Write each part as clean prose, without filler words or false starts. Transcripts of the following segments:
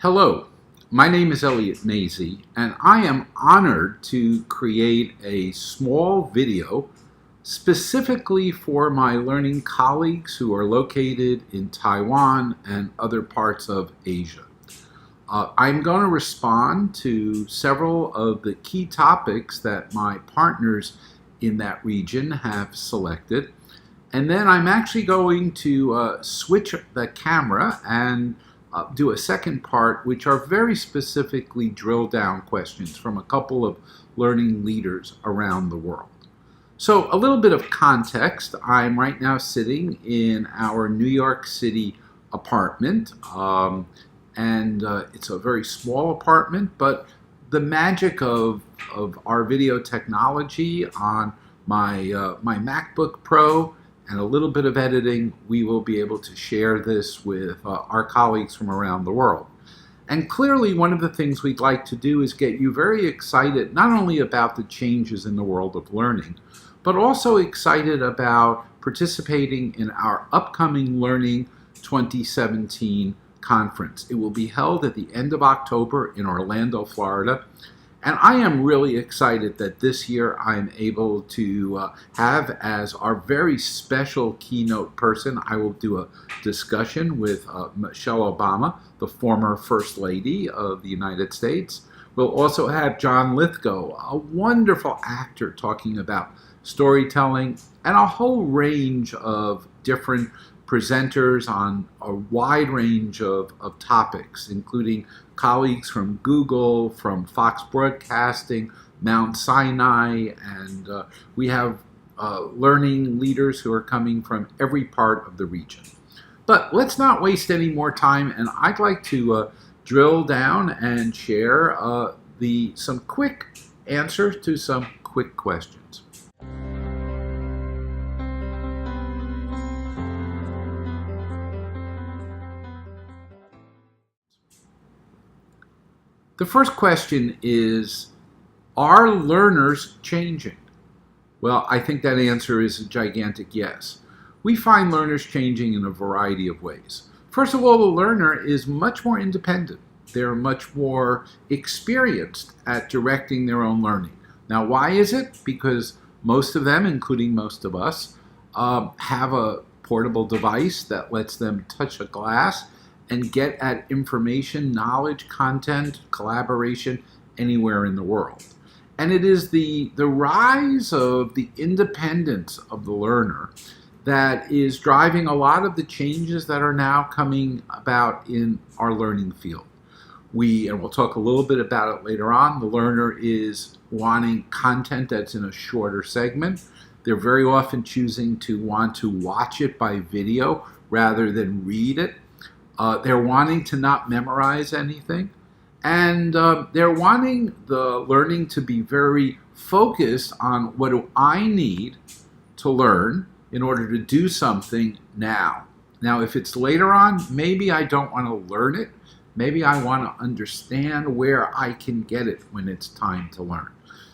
Hello, my name is Elliott Masie, and I am honored to create a small video specifically for my learning colleagues who are located in Taiwan and other parts of Asia. I'm going to respond to several of the key topics that my partners in that region have selected, and then I'm actually going to switch the camera and do a second part, which are very specifically drilled down questions from a couple of learning leaders around the world. So a little bit of context. I'm right now sitting in our New York City apartment, and it's a very small apartment, but the magic of our video technology on my MacBook Pro and a little bit of editing, we will be able to share this with our colleagues from around the world. And clearly, one of the things we'd like to do is get you very excited, not only about the changes in the world of learning, but also excited about participating in our upcoming Learning 2017 conference. It will be held at the end of October in Orlando, Florida. And I am really excited that this year I'm able to have as our very special keynote person, I will do a discussion with Michelle Obama, the former First Lady of the United States. We'll also have John Lithgow, a wonderful actor, talking about storytelling, and a whole range of different presenters on a wide range of topics, including colleagues from Google, from Fox Broadcasting, Mount Sinai, and we have learning leaders who are coming from every part of the region. But let's not waste any more time, and I'd like to drill down and share some quick answers to some quick questions. The first question is, are learners changing? Well, I think that answer is a gigantic yes. We find learners changing in a variety of ways. First of all, the learner is much more independent. They're much more experienced at directing their own learning. Now, why is it? Because most of them, including most of us, have a portable device that lets them touch a glass and get at information, knowledge, content, collaboration anywhere in the world. And it is the rise of the independence of the learner that is driving a lot of the changes that are now coming about in our learning field. And we'll talk a little bit about it later on, the learner is wanting content that's in a shorter segment. They're very often choosing to want to watch it by video rather than read it. They're wanting to not memorize anything, and they're wanting the learning to be very focused on what do I need to learn in order to do something now. Now, if it's later on, maybe I don't want to learn it. Maybe I want to understand where I can get it when it's time to learn.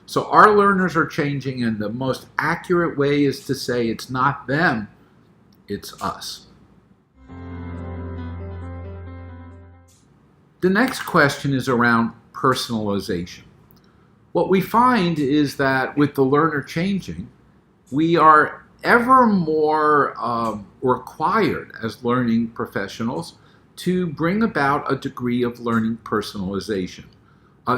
So our learners are changing, and the most accurate way is to say it's not them, it's us. The next question is around personalization. What we find is that with the learner changing, we are ever more required as learning professionals to bring about a degree of learning personalization.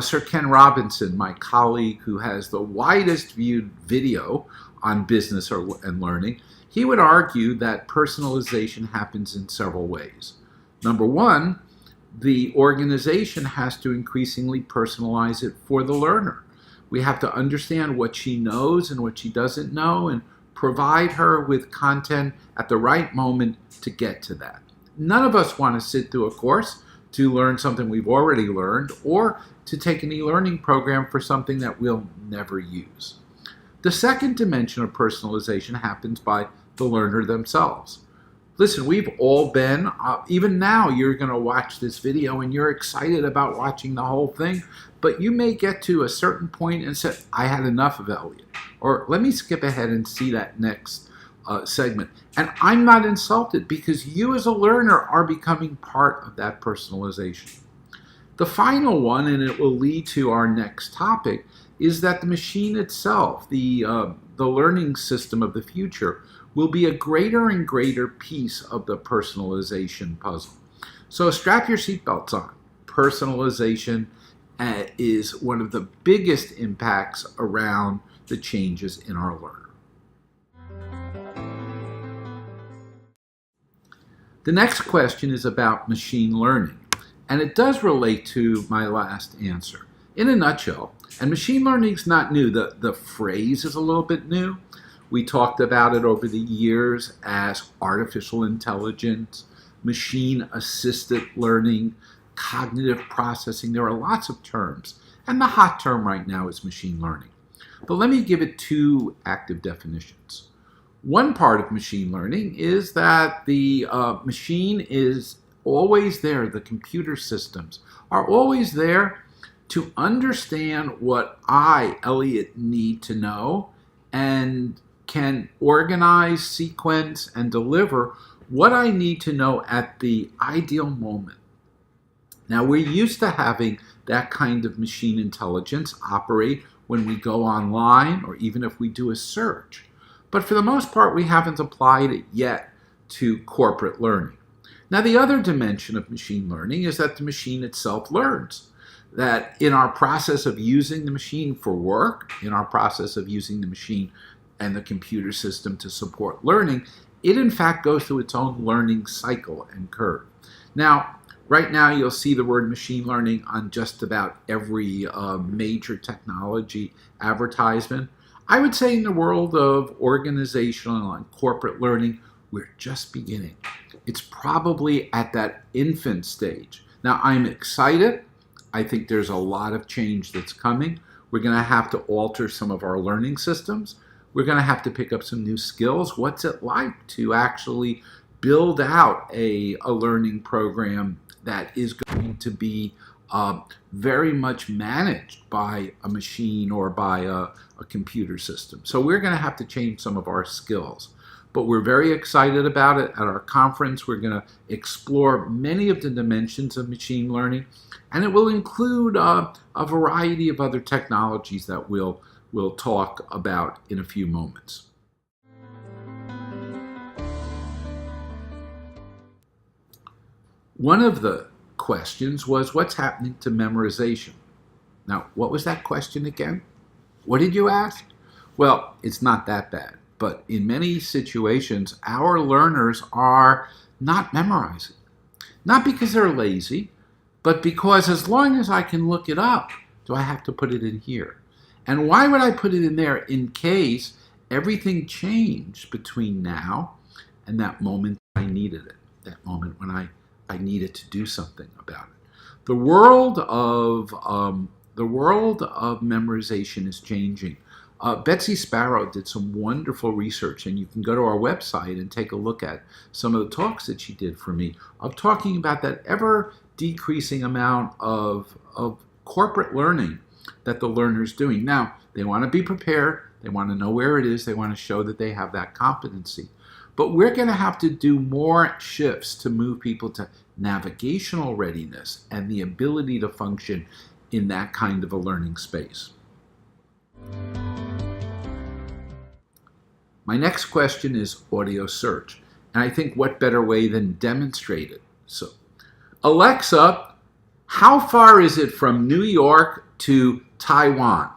Sir Ken Robinson, my colleague who has the widest viewed video on business and learning, he would argue that personalization happens in several ways. Number one, the organization has to increasingly personalize it for the learner. We have to understand what she knows and what she doesn't know and provide her with content at the right moment to get to that. None of us want to sit through a course to learn something we've already learned or to take an e-learning program for something that we'll never use. The second dimension of personalization happens by the learner themselves. Listen, we've all been, even now you're going to watch this video and you're excited about watching the whole thing, but you may get to a certain point and say, I had enough of Elliott. Or let me skip ahead and see that next segment. And I'm not insulted because you as a learner are becoming part of that personalization. The final one, and it will lead to our next topic, is that the machine itself, the learning system of the future, will be a greater and greater piece of the personalization puzzle. So strap your seatbelts on. Personalization is one of the biggest impacts around the changes in our learner. The next question is about machine learning, and it does relate to my last answer. In a nutshell, and machine learning is not new, the phrase is a little bit new. We talked about it over the years as artificial intelligence, machine-assisted learning, cognitive processing. There are lots of terms, and the hot term right now is machine learning. But let me give it two active definitions. One part of machine learning is that the machine is always there, the computer systems are always there to understand what I, Elliott, need to know and can organize, sequence, and deliver what I need to know at the ideal moment. Now, we're used to having that kind of machine intelligence operate when we go online or even if we do a search. But for the most part, we haven't applied it yet to corporate learning. Now, the other dimension of machine learning is that the machine itself learns. That in our process of using the machine for work, in our process of using the machine and the computer system to support learning, it in fact goes through its own learning cycle and curve. Now, right now you'll see the word machine learning on just about every major technology advertisement. I would say in the world of organizational and corporate learning, we're just beginning. It's probably at that infant stage. Now, I'm excited. I think there's a lot of change that's coming. We're going to have to alter some of our learning systems. We're going to have to pick up some new skills. What's it like to actually build out a learning program that is going to be very much managed by a machine or by a computer system? So we're going to have to change some of our skills. But we're very excited about it. At our conference, we're going to explore many of the dimensions of machine learning, and it will include a variety of other technologies that we'll talk about in a few moments. One of the questions was, what's happening to memorization? Now, what was that question again? What did you ask? Well, it's not that bad. But in many situations, our learners are not memorizing. Not because they're lazy, but because as long as I can look it up, do I have to put it in here? And why would I put it in there in case everything changed between now and that moment I needed it, that moment when I needed to do something about it? The world of memorization is changing. Betsy Sparrow did some wonderful research, and you can go to our website and take a look at some of the talks that she did for me of talking about that ever decreasing amount of corporate learning that the learner's doing. Now, they want to be prepared, they want to know where it is, they want to show that they have that competency. But we're going to have to do more shifts to move people to navigational readiness and the ability to function in that kind of a learning space. My next question is audio search, and I think what better way than demonstrate it. So, Alexa, how far is it from New York to Taiwan?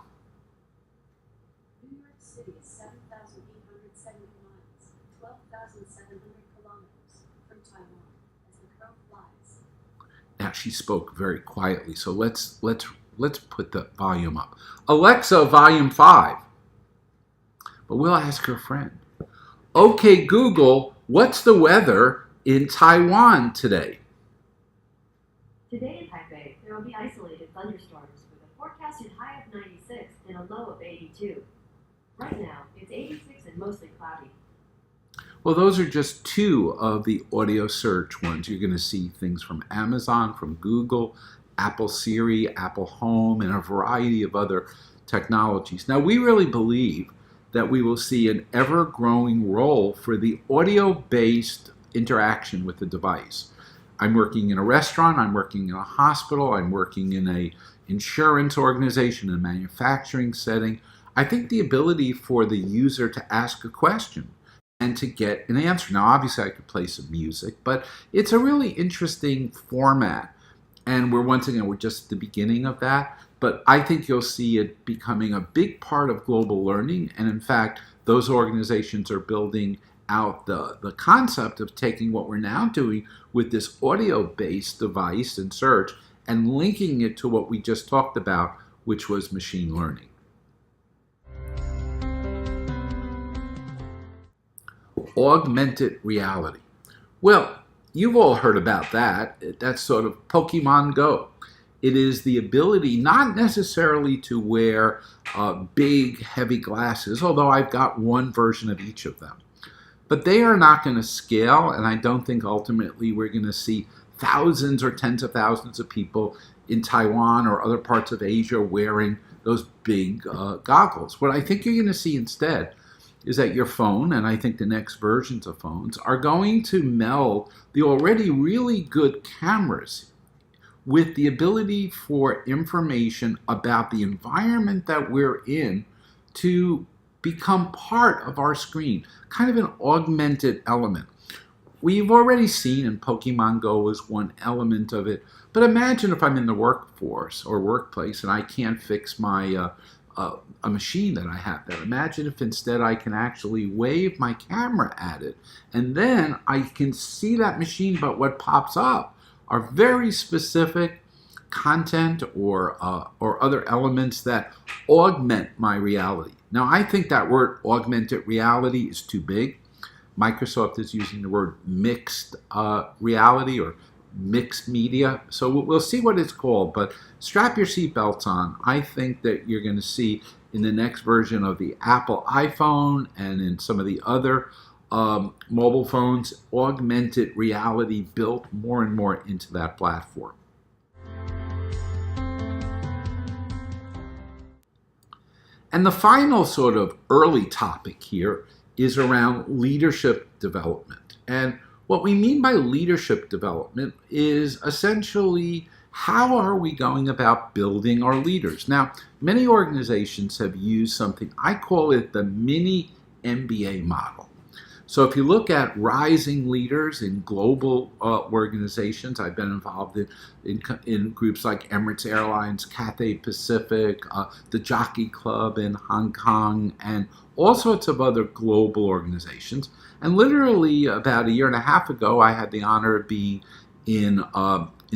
New York City is 7,870 miles, 12,700 kilometers from Taiwan as the crow flies. Now, she spoke very quietly, so let's put the volume up. Alexa, volume 5. But we'll ask her friend. Okay, Google, what's the weather in Taiwan today? Today in Taipei, there will be isolated thunderstorms with a forecasted high of 96 and a low of 82. Right now, it's 86 and mostly cloudy. Well, those are just two of the audio search ones. You're going to see things from Amazon, from Google, Apple Siri, Apple Home, and a variety of other technologies. Now, we really believe that we will see an ever-growing role for the audio-based interaction with the device. I'm working in a restaurant, I'm working in a hospital, I'm working in a insurance organization, a manufacturing setting. I think the ability for the user to ask a question and to get an answer. Now, obviously, I could play some music, but it's a really interesting format. And we're just at the beginning of that. But I think you'll see it becoming a big part of global learning. And in fact, those organizations are building out the concept of taking what we're now doing with this audio-based device and search and linking it to what we just talked about, which was machine learning. Augmented reality. Well, you've all heard about that. That's sort of Pokemon Go. It is the ability not necessarily to wear big, heavy glasses, although I've got one version of each of them. But they are not going to scale, and I don't think ultimately we're going to see thousands or tens of thousands of people in Taiwan or other parts of Asia wearing those big goggles. What I think you're going to see instead is that your phone, and I think the next versions of phones, are going to meld the already really good cameras with the ability for information about the environment that we're in to become part of our screen, kind of an augmented element. We've already seen, and Pokemon Go is one element of it, but imagine if I'm in the workforce or workplace and I can't fix my a machine that I have there. Imagine if instead I can actually wave my camera at it, and then I can see that machine, but what pops up are very specific content or other elements that augment my reality. Now, I think that word augmented reality is too big. Microsoft is using the word mixed reality or mixed media. So we'll see what it's called, but strap your seatbelts on. I think that you're going to see in the next version of the Apple iPhone and in some of the other mobile phones, augmented reality built more and more into that platform. And the final sort of early topic here is around leadership development. And what we mean by leadership development is essentially how are we going about building our leaders? Now, many organizations have used something, I call it the mini MBA model. So if you look at rising leaders in global organizations, I've been involved in groups like Emirates Airlines, Cathay Pacific, the Jockey Club in Hong Kong, and all sorts of other global organizations. And literally about a year and a half ago, I had the honor of being in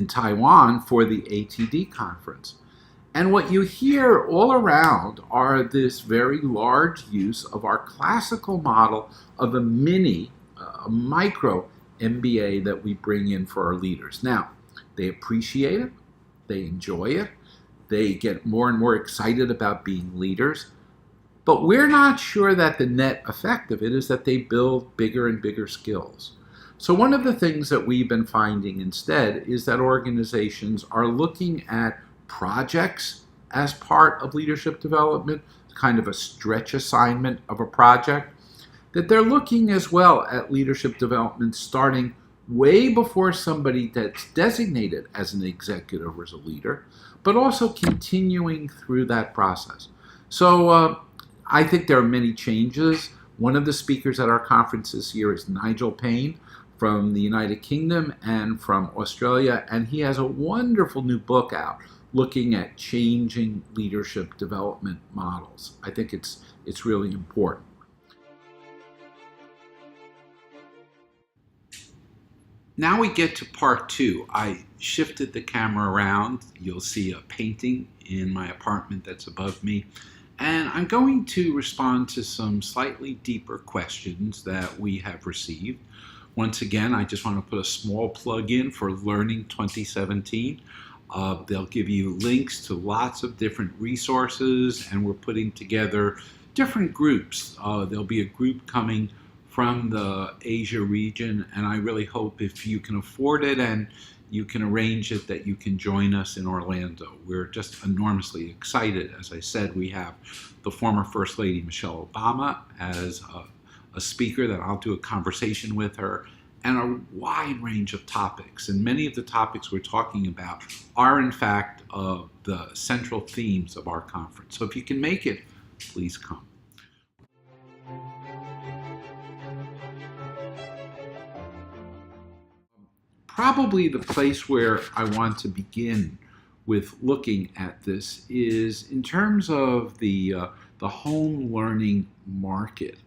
Taiwan for the ATD conference. And what you hear all around are this very large use of our classical model of a micro MBA that we bring in for our leaders. Now, they appreciate it, they enjoy it, they get more and more excited about being leaders, but we're not sure that the net effect of it is that they build bigger and bigger skills. So one of the things that we've been finding instead is that organizations are looking at projects as part of leadership development, kind of a stretch assignment of a project, that they're looking as well at leadership development starting way before somebody that's designated as an executive or as a leader, but also continuing through that process. So I think there are many changes. One of the speakers at our conference this year is Nigel Payne from the United Kingdom and from Australia, and he has a wonderful new book out looking at changing leadership development models. I think it's really important. Now we get to part two. I shifted the camera around. You'll see a painting in my apartment that's above me. And I'm going to respond to some slightly deeper questions that we have received. Once again, I just want to put a small plug in for Learning 2017. They'll give you links to lots of different resources, and we're putting together different groups. There'll be a group coming from the Asia region, and I really hope if you can afford it and you can arrange it that you can join us in Orlando. We're just enormously excited. As I said, we have the former First Lady Michelle Obama as a speaker that I'll do a conversation with her, and a wide range of topics. And many of the topics we're talking about are, in fact, the central themes of our conference. So if you can make it, please come. Probably the place where I want to begin with looking at this is in terms of the home learning market.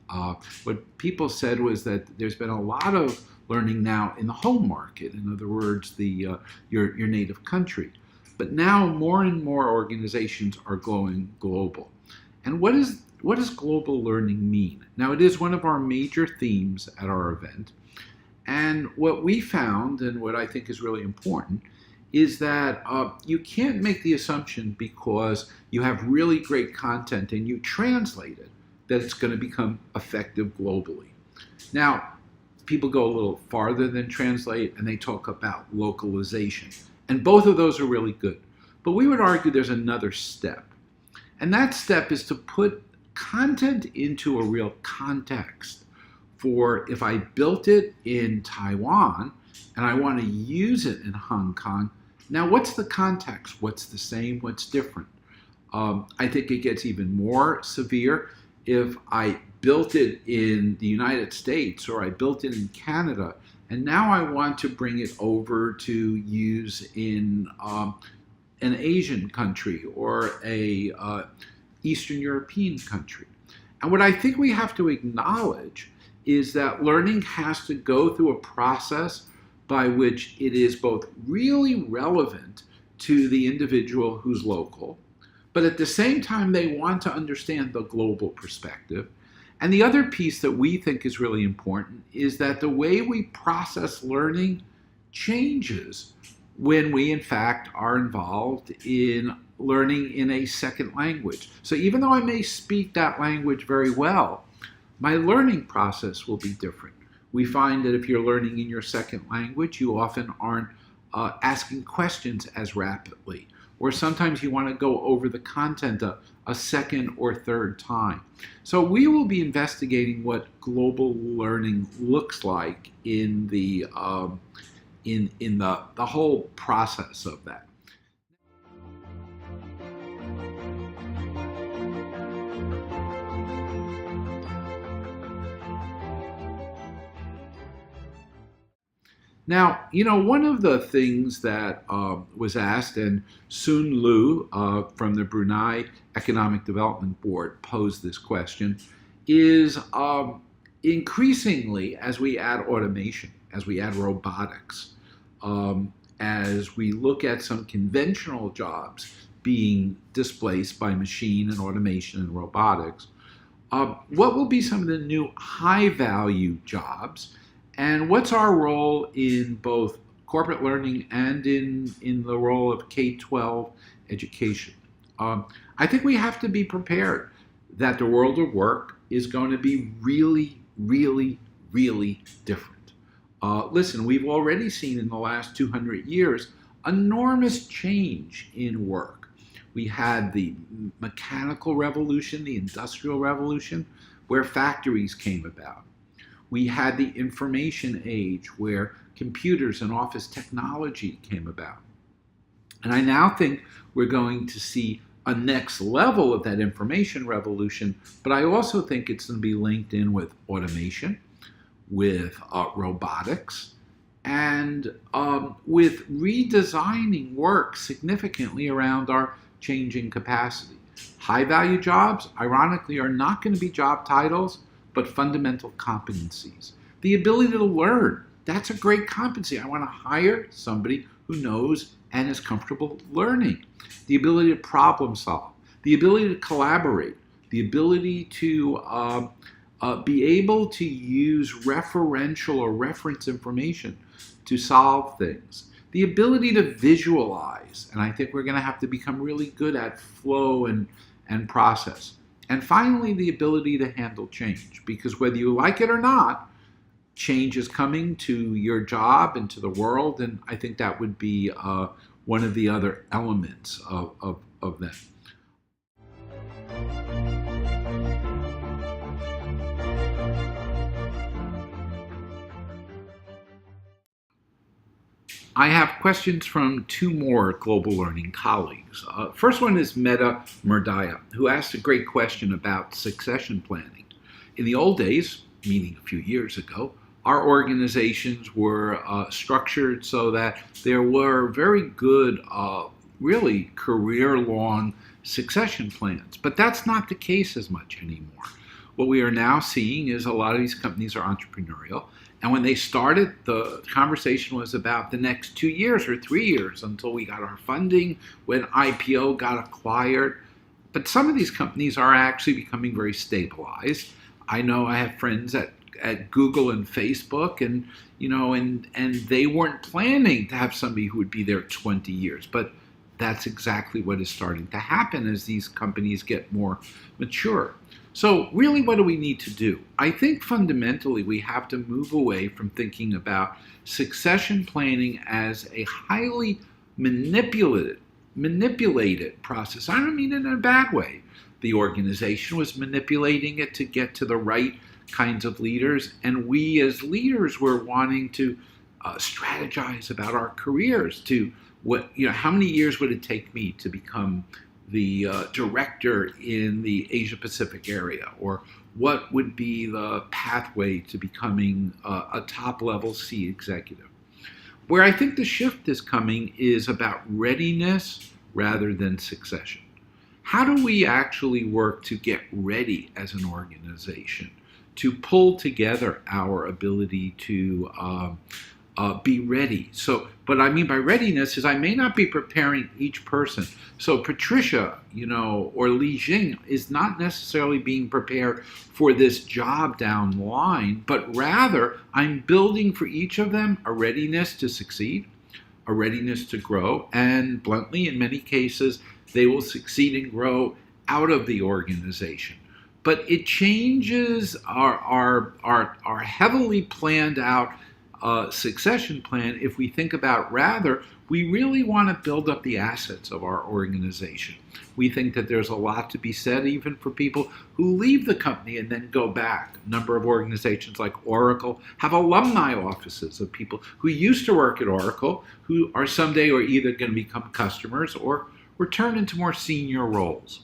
What people said was that there's been a lot of learning now in the home market, in other words, your native country. But now more and more organizations are going global. And what does global learning mean? Now, it is one of our major themes at our event. And what we found, and what I think is really important, is that you can't make the assumption because you have really great content and you translate it that it's going to become effective globally. Now, people go a little farther than translate and they talk about localization. And both of those are really good. But we would argue there's another step. And that step is to put content into a real context. For if I built it in Taiwan and I want to use it in Hong Kong, now what's the context? What's the same? What's different? I think it gets even more severe if I built it in the United States or I built it in Canada and now I want to bring it over to use in an Asian country or a Eastern European country. And what I think we have to acknowledge is that learning has to go through a process by which it is both really relevant to the individual who's local, but at the same time they want to understand the global perspective. And the other piece that we think is really important is that the way we process learning changes when we in fact are involved in learning in a second language. So even though I may speak that language very well, my learning process will be different. We find that if you're learning in your second language, you often aren't asking questions as rapidly, or sometimes you want to go over the content a second or third time. So we will be investigating what global learning looks like in the whole process of that. Now, one of the things that was asked, and Soon Liu from the Brunei Economic Development Board posed this question, is increasingly as we add automation, as we add robotics, as we look at some conventional jobs being displaced by machine and automation and robotics, what will be some of the new high-value jobs? And what's our role in both corporate learning and in the role of K-12 education? I think we have to be prepared that the world of work is going to be really, really, really different. Listen, we've already seen in the last 200 years enormous change in work. We had the mechanical revolution, the industrial revolution, where factories came about. We had the information age where computers and office technology came about. And I now think we're going to see a next level of that information revolution, but I also think it's going to be linked in with automation, with robotics, and with redesigning work significantly around our changing capacity. High-value jobs, ironically, are not going to be job titles, but fundamental competencies. The ability to learn, that's a great competency. I want to hire somebody who knows and is comfortable learning. The ability to problem solve, the ability to collaborate, the ability to be able to use referential or reference information to solve things. The ability to visualize, and I think we're going to have to become really good at flow and process. And finally, the ability to handle change, because whether you like it or not, change is coming to your job and to the world, and I think that would be one of the other elements of that. I have questions from two more Global Learning colleagues. First one is Meta Murdaya, who asked a great question about succession planning. In the old days, meaning a few years ago, our organizations were structured so that there were very good, really career-long succession plans. But that's not the case as much anymore. What we are now seeing is a lot of these companies are entrepreneurial. And when they started, the conversation was about the next 2 years or 3 years until we got our funding, when IPO got acquired. But some of these companies are actually becoming very stabilized. I know I have friends at Google and Facebook, and they weren't planning to have somebody who would be there 20 years. But that's exactly what is starting to happen as these companies get more mature. So really, what do we need to do? I think fundamentally we have to move away from thinking about succession planning as a highly manipulated process. I don't mean it in a bad way. The organization was manipulating it to get to the right kinds of leaders, and we as leaders were wanting to strategize about our careers. To how many years would it take me to become the director in the Asia Pacific area, or what would be the pathway to becoming a top-level C executive? Where I think the shift is coming is about readiness rather than succession. How do we actually work to get ready as an organization, to pull together our ing to be ready? So what I mean by readiness is I may not be preparing each person. So Patricia, or Li Jing is not necessarily being prepared for this job down the line, but rather I'm building for each of them a readiness to succeed, a readiness to grow, and bluntly, in many cases, they will succeed and grow out of the organization. But it changes our heavily planned out succession plan if we think about rather, we really want to build up the assets of our organization. We think that there's a lot to be said even for people who leave the company and then go back. A number of organizations like Oracle have alumni offices of people who used to work at Oracle, who are someday or either going to become customers or return into more senior roles.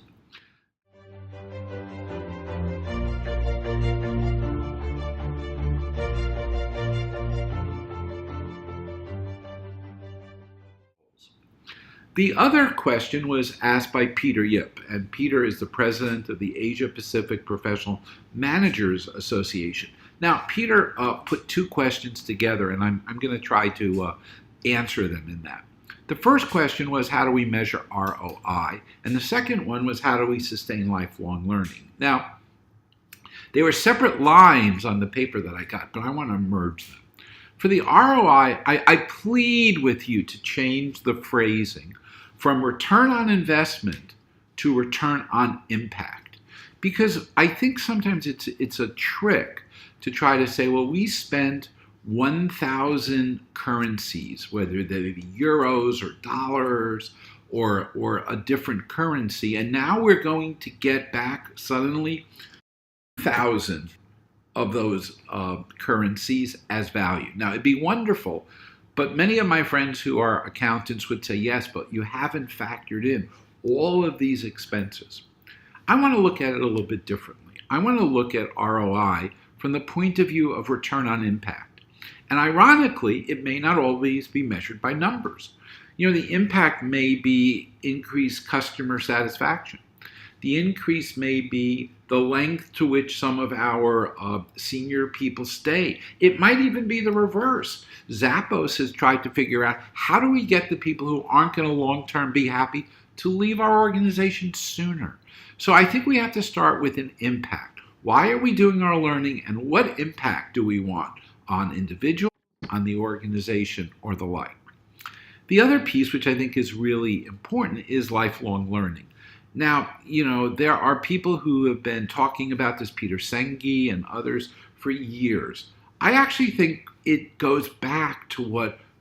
The other question was asked by Peter Yip, and Peter is the president of the Asia Pacific Professional Managers Association. Now, Peter put two questions together, and I'm going to try to answer them in that. The first question was, how do we measure ROI? And the second one was, how do we sustain lifelong learning? Now, they were separate lines on the paper that I got, but I want to merge them. For the ROI, I plead with you to change the phrasing from return on investment to return on impact. Because I think sometimes it's a trick to try to say, well, we spent 1,000 currencies, whether they be euros or dollars or a different currency, and now we're going to get back suddenly 1,000 of those currencies as value. Now, it'd be wonderful, but many of my friends who are accountants would say, yes, but you haven't factored in all of these expenses. I want to look at it a little bit differently. I want to look at ROI from the point of view of return on impact. And ironically, it may not always be measured by numbers. The impact may be increased customer satisfaction. The increase may be the length to which some of our senior people stay. It might even be the reverse. Zappos has tried to figure out, how do we get the people who aren't going to long-term be happy to leave our organization sooner? So I think we have to start with an impact. Why are we doing our learning, and what impact do we want on individuals, on the organization, or the like? The other piece, which I think is really important, is lifelong learning. Now, there are people who have been talking about this, Peter Senge and others, for years. I actually think it goes back to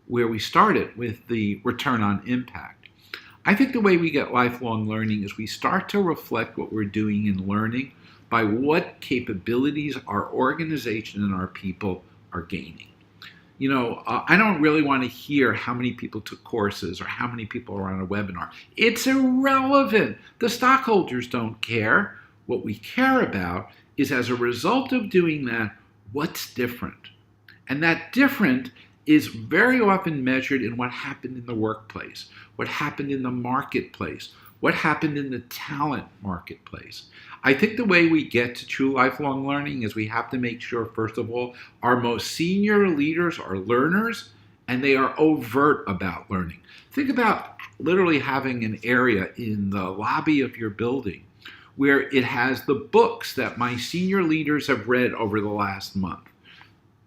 where we started with the return on impact. I think the way we get lifelong learning is we start to reflect what we're doing in learning by what capabilities our organization and our people are gaining. I don't really want to hear how many people took courses or how many people are on a webinar. It's irrelevant. The stockholders don't care. What we care about is, as a result of doing that, what's different. And that different is very often measured in what happened in the workplace, what happened in the marketplace, what happened in the talent marketplace. I think the way we get to true lifelong learning is we have to make sure, first of all, our most senior leaders are learners and they are overt about learning. Think about literally having an area in the lobby of your building where it has the books that my senior leaders have read over the last month.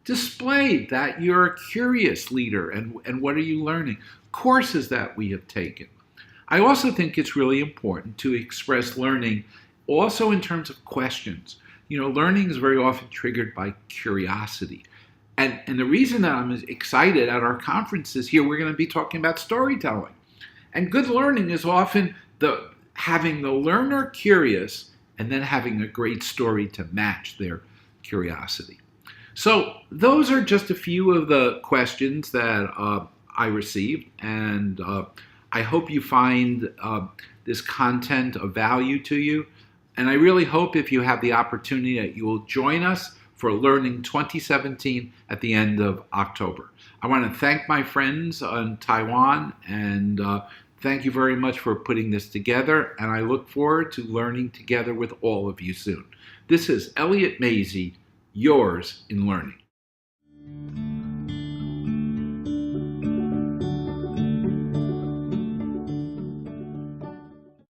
Display that you're a curious leader and what are you learning? Courses that we have taken. I also think it's really important to express learning also in terms of questions. Learning is very often triggered by curiosity. And the reason that I'm excited at our conferences here, we're going to be talking about storytelling. And good learning is often having the learner curious and then having a great story to match their curiosity. So those are just a few of the questions that I received, and I hope you find this content of value to you. And I really hope, if you have the opportunity, that you will join us for Learning 2017 at the end of October. I want to thank my friends in Taiwan, and thank you very much for putting this together, and I look forward to learning together with all of you soon. This is Elliott Masie, yours in learning.